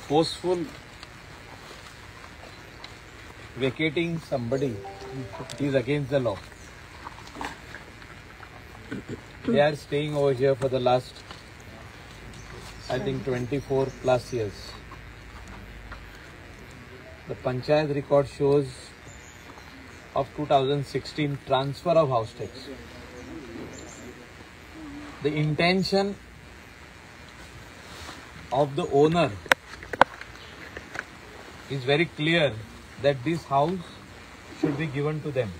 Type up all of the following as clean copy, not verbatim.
Forceful vacating somebody is against the law. They are staying over here for the last, I think, 24 plus years. The Panchayat record shows of 2016 transfer of house tax. The intention of the owner is very clear that this house should be given to them.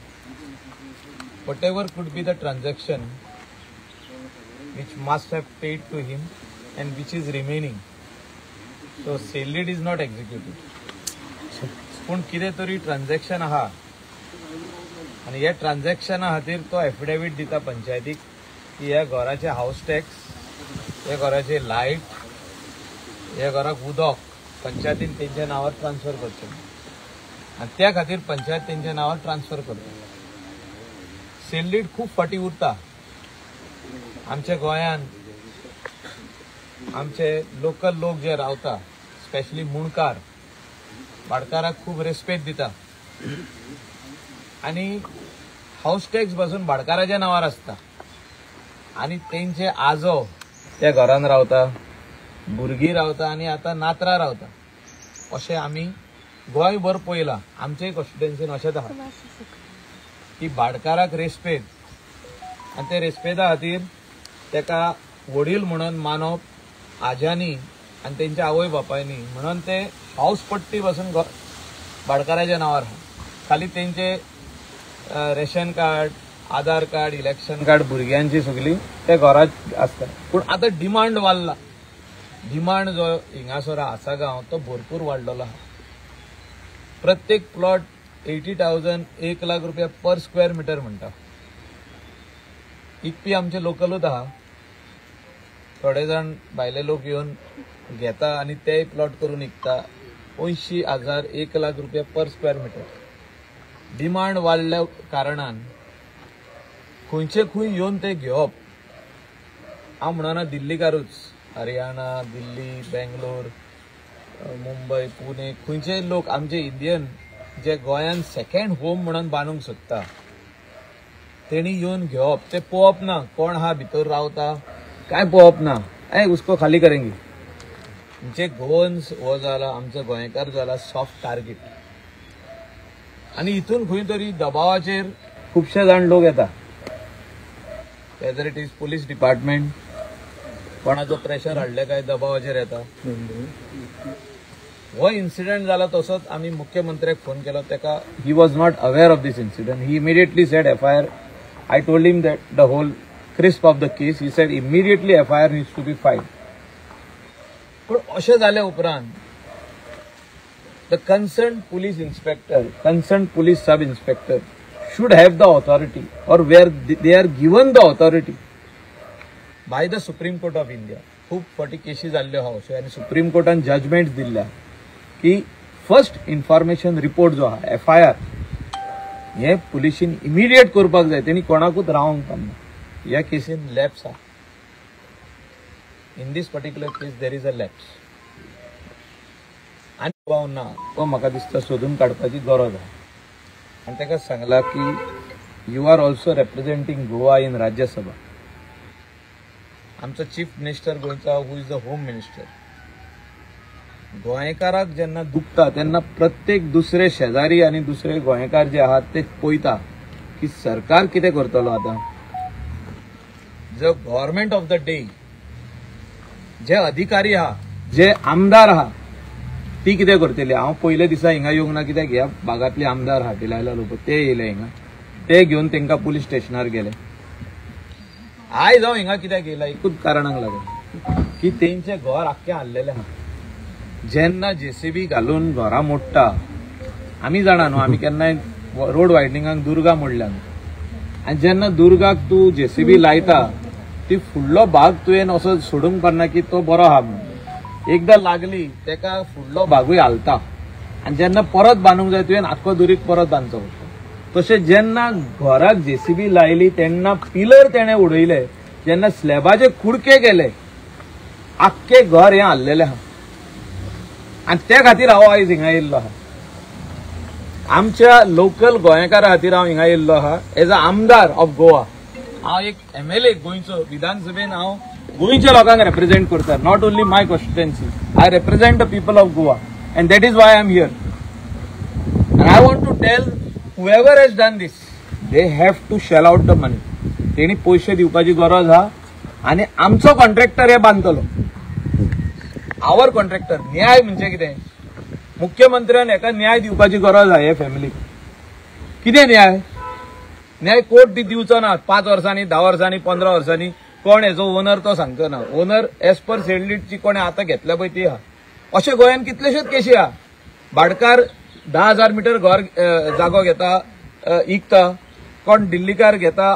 Whatever could be the transaction which must have paid to him and which is remaining. So sale deed is not executed. पण कितें तरी transaction आहा आणि ह्या ट्रान्झॅक्शना खातीर तो affidavit दिता पंचायतीक की ह्या घराचे हाऊस टॅक्स, ह्या घराचे लायट, ह्या घराक उदक पंचायतीन तेंच्या नावार ट्रान्सफर करचें आणि त्या खातीर पंचायत तेंच्या नावार ट्रान्सफर करता. सेल डीड खूब फाटी उरता. आमच्या गोंयान आमचे लोकल लोक जे रावता, स्पेशली मुणकार, भाडकाराक खूब रेस्पेक्ट दिता आणि हाऊस टॅक्स पासून भाडकाराच्या नावार आसता आणि तेंचे आजो त्या घरान रावता, भुरगीं रावता आणि आता नातरां रावता. अशें आमी गोंयभर पळयलां. आमचे कॉन्स्टिट्युएन्सीन अशेंच आहा की भाडकाराक रेस्पेक्ट आनी ते रेस्पेक्टा खातीर तेका वडील म्हणून मानप आज्यांनी आणि त्यांच्या आवय बापायनी म्हणून ते हाऊस पट्टी पासून भाडकाराच्या नावार आहा. खाली तेंचे रेशन कार्ड, आधार कार्ड, इलेक्शन कार्ड भुरग्यांची सगळी त्या घरात आसता. पूण आता डिमांड वाडला. डिमांड जो हिंगासर आसा गांव तो भरपूर वाडलेलो आहा. प्रत्येक प्लॉट 80,000 1 लाख रुपया पर स्क्वेअर मीटर म्हणटा. इकपी आमचे लोकलूच आहा. थोडे जाण भायले लोक येवन घेता आणि ते प्लॉट करून विकता. 80,000 1 लाख रुपया पर स्क्वेअर मीटर. डिमांड वाडल्या कारणान खंयचे खंय येवन ते घेवप. हांव म्हणना दिल्लीकारूच, हरियाणा, दिल्ली, बेंगलोर, मुंबय, पुणे, खंयचे लोक आमचे इंडियन जे गोंयान सेकंड होम म्हणून बांदूंक सोदता तेणी येवन घेवप. ते पळोवप ना कोण हा भितर रावता, काय पळोवप ना. उसको खाली करेंगे. म्हणजे गोवन्स हो जाला आमचो गोंयकार जाला सॉफ्ट टार्गेट आणि इथून खंय तरी दबावाचेर खुबशे जाण लोक येता. Whether it is police department कोणाचो प्रेशर हाडले काय दबावाचेर येता. हो इन्सिडेंट जाला तसोच आमी मुख्यमंत्र्याक फोन केलो. तेका he was not aware of this incident. He immediately said FIR. I told him that the whole crisp of the case. He said immediately FIR needs to be filed. But अशें जाले उपरांत the concerned police inspector, concerned police sub inspector should have the authority, or where they are given the authority by the Supreme Court of India. खूब फाटी केसी जाल्ल्यो आहा अशें आनी supreme कोर्टान judgement दिल्ल्या की फर्स्ट इन्फॉर्मेशन रिपोर्ट जो आहा FIR हे पुलिसीन इमिडिएट करपाक जाय. तेणी कोणाकूच रावंक पावना. या केसीन लॅप्स आहा. In this particular case there is a lapse आणि ना तो म्हाका दिसता सोदून काडपाची गरज आहा. आनी ताका सांगला की you are also representing Goa in Rajya Sabha. आमचो चीफ मिनिस्टर गोंयचा, who is the home minister, गोंयकाराक जेन्ना दुखता तेन्ना प्रत्येक दुसरे शेजारी आनी दुसरे गोंयकार जे आहात ते पळयता की सरकार कितें करतलो. आता जो गव्हर्नमेंट ऑफ द डे जे अधिकारी आहा, जे आमदार आहा, ती कितें करतली. हांव पयले दिसा हिंगा येवंक ना कित्याक ह्या भागातले आमदार आहा टिलायला लोक ते येयले हिंगा. ते घेवन तेंकां पुलीस स्टेशनार गेले. आयज हांव हिंगा कित्याक येयला एकूच कारणाक लागून की तेंचे घर आख्खें हाल्लेलें आहा. जेन्ना JCB घालून घरां मोडटा, आमी जाणा न्हू, आमी केन्नाय रोड वायडनिंगाक दुर्गा मोडल्या आनी जेन्ना दुर्गाक तूं JCB लायता ती फुडलो भाग तुवें असो सोडूंक पारना की तो बरो आहा म्हणून. एकदां लागली तेका फुडलो भागूय हालता आनी जेन्ना परत बांदूंक जाय तुवें आख्खो दुरीग परत बांदचो पडटा. तशें जेन्ना घराक जेसीबी लायली तेन्ना पिलर तेणे उडयले, जेन्ना स्लॅबाचे कुडके गेले, आख्खे घर हें हल्लेलें आहा आनी त्या खातीर हांव आयज हिंगा येयल्लो आहा. आमच्या लोकल गोंयकारा खातीर हांव हिंगा येयल्लो आहा एज अ आमदार ऑफ गोवा. हांव एक MLA गोंयचो, विधानसभेन हांव गोंयच्या लोकांक रिप्रेझेंट करता, not only my constituency. I represent the people of Goa and that is why I am here. And I want to tell whoever has done this, they have to shell out the money. तेणी पैसे दिवपाची गरज आहा आनी आमचो contractor हे बांदतलो. आवर contractor. न्याय म्हणजे कितें? मुख्यमंत्र्यान हेका न्याय दिवपाची गरज आहा हे फॅमिलीक. कितें न्याय? न्याय कोर्ट दिवचो ना 5 वर्सांनी, 10 वर्सांनी, 15 वर्सांनी. कोण हेजो ओनर तो सांगचो ना. ओनर एज पर सेडलीटची कोणी आतां घेतल्या पळय ती आहा. अशे गोंयान कितलेशेच केशी आहा. भाडकार 10,000 मीटर घर जागो घेता, इकता. कोण दिल्लीकार घेता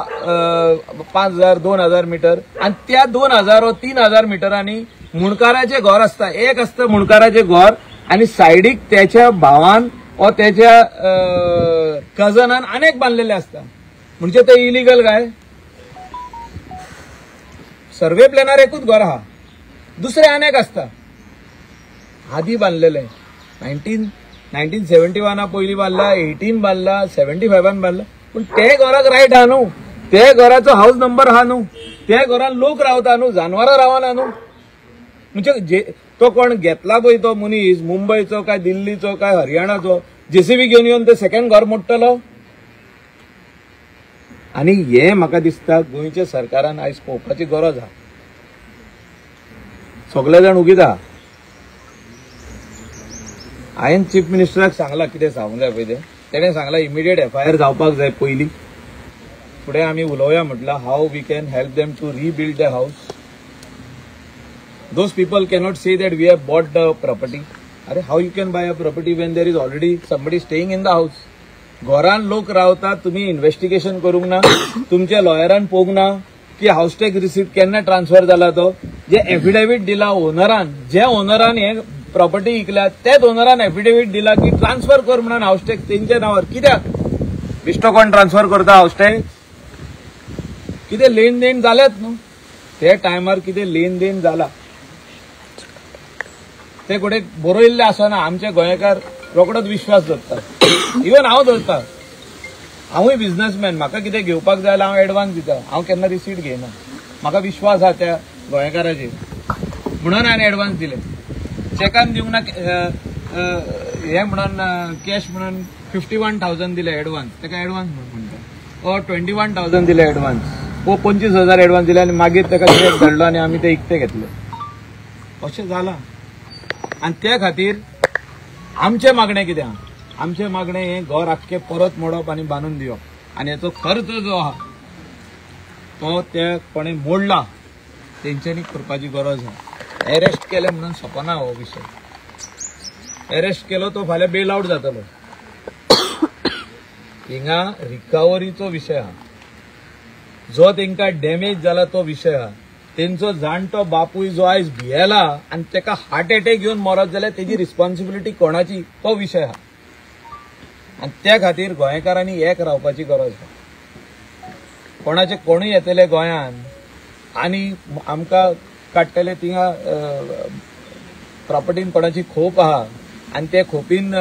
5,000, 2,000 मीटर आणि त्या 2,000 व 3,000 मीटरांनी मुणकाराचे घर असता. एक असतं मुणकाराचे घर आणि सायडीक त्याच्या भावान व त्याच्या कझनान अनेक बांधलेले असतात. म्हणजे ते इलिगल काय? सर्वे प्लॅनार एकूच घर आहा, दुसरे अनेक असता आधी बांधलेले. 1971 पयलीं बांधला, 18 बांधला, 75 बांधला. पण ते घराक रायट आहा न्हू, ते घराचो हाऊस नंबर आहा न्हू, त्या घरान लोक रावता न्हू, जानवरां रावना न्हू. म्हणजे तो कोण घेतला पळय तो मनीस मुंबयचो काय दिल्लीचो काय हरियाणाचो जेसीबी घेवन येवन ते सेकंड घर मोडटलो. आणि हे म्हाका दिसता गोंयच्या सरकारान आयज पळोवपाची गरज आहा. सगळे जाण उगीत आहा. हांवें चीफ मिनिस्टराक सांगला कितें सांगूंक जाय पळय तेणें सांगला इमिडिएट FIR जावपाक जाय पयलीं. फुडें आमी उलोवया म्हटलां हाव we can help them to rebuild the house. Those people cannot say that we have bought the property. अरे how you can buy a property when there is already somebody staying in the house? घरान लोक रावतात, तुम्ही investigation करूंक ना, तुमच्या लॉयरान पळोवंक ना की हाऊस टॅक्स रिसिप्ट केन्ना ट्रान्सफर जाला तो. जे एफिडेविट दिला ओनरान, ज्या ओनरान हे प्रॉपर्टी विकल्या त्याच ओनरान एफिडेविट दिला की ट्रान्सफर कर म्हणून हाऊस टॅक्स तेंच्या नावावर. कित्याक? बिश्तो कोण ट्रान्सफर करता हाऊस टॅक्स? कितें लेन देन जालेत न्हू, ते टायमार कितें लेन देन जाला ते कोडे बरयल्ले आसना. आमचे गोंयकार रोकडोच विश्वास दवरतात. इवन हांव दवरता. हांवूय बिझनेसमॅन, म्हाका कितें घेवपाक जाय जाल्यार हांव एडवान्स दिता. हांव केन्ना रिसीट घेयना. म्हाका विश्वास आहा त्या गोंयकाराचेर म्हणून हांवें एडवान्स दिले. चॅकान दिवंक ना हे म्हणून कॅश म्हणून 51,000 दिले एडवान्स. ताका एडवान्स म्हणटा. ओ 21,000 दिले एडवान्स. ओ 25,000 एडवान्स दिले आनी मागीर ताका चॅक धाडलो आनी आमी ते इकते घेतले. अशें जाला. आणि त्या खातीर आमचे मागणे कितें आहा? आमचे मागणे हे घर आख्खे परत मोडप आनी बांदून दिवप. आनी हेचो खर्च जो आहा तो त्या कोणे मोडला तेंच्यांनी करपाची गरज आहा. अरेस्ट केले म्हणून सोपना हो विशय. अरेस्ट केलो तो फाल्यां बेल आउट जातलो. हिंगा रिकवरीचो विशय आहा. जो तेंकां डॅमेज जाला तो विशय आहा. तेंचो जाणटो बापूय जो आयज भियेला आनी ताका हार्ट अटॅक येवन मरत जाल्यार तेजी रिस्पॉन्सिबिलिटी कोणाची तो विशय आहा. आनी त्या खातीर गोंयकारांनी एक रावपाची गरज आहा. कोणाचे कोणूय येतले गोंयान आनी आमकां काडटले थिंगा प्रॉपर्टीन कोणाची खोप आहा आनी ते खोपीन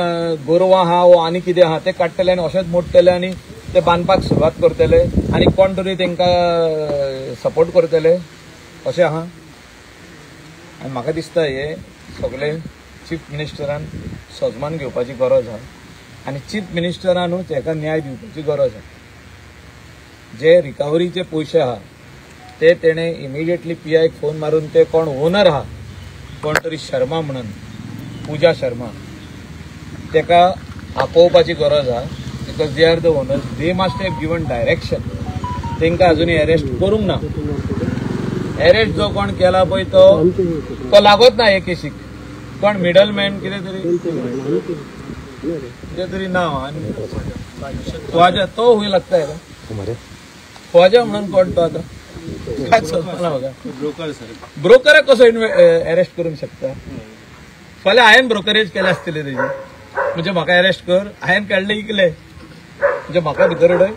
गोरवां आहा वो आनी कितें आहा ते काडटले आनी अशेंच मोडटले आनी ते बांदपाक सुरवात करतले आनी कोण तरी तांकां सपोर्ट करतले अशें आहा. आनी म्हाका दिसता हे सगळे चीफ मिनिस्टरान सजमान घेवपाची गरज आहा. आनी चीफ मिनिस्टरानूच हेका न्याय दिवपाची गरज आहा. जे रिकवरीचे पयशे आहा ते तेणे इमिडिएटली PIक फोन मारून ते कोण ओनर आहा कोण तरी शर्मा म्हणून पूजा शर्मा तेका आपोवपाची गरज आहा. Because they are the owners. They must have given direction. तेंकां अजुनूय अरेस्ट करूंक ना. अरेस्ट जो कोण केला पळय तो लागत ना हे केसीक. कोण मिडलमॅन कितें तरी नांव आनी ख्वाजा तो हुंय लागता हेका. ख्वाजा म्हणून कोण तो आतां काय चलना बघा. ब्रोकराक कसो अरेस्ट करूंक शकता? फाल्यां हांवें ब्रोकरेज केले आसतले तेजी म्हणजे म्हाका अरेस्ट कर. हांवें काडले इकले म्हणजे म्हाका भितर येडय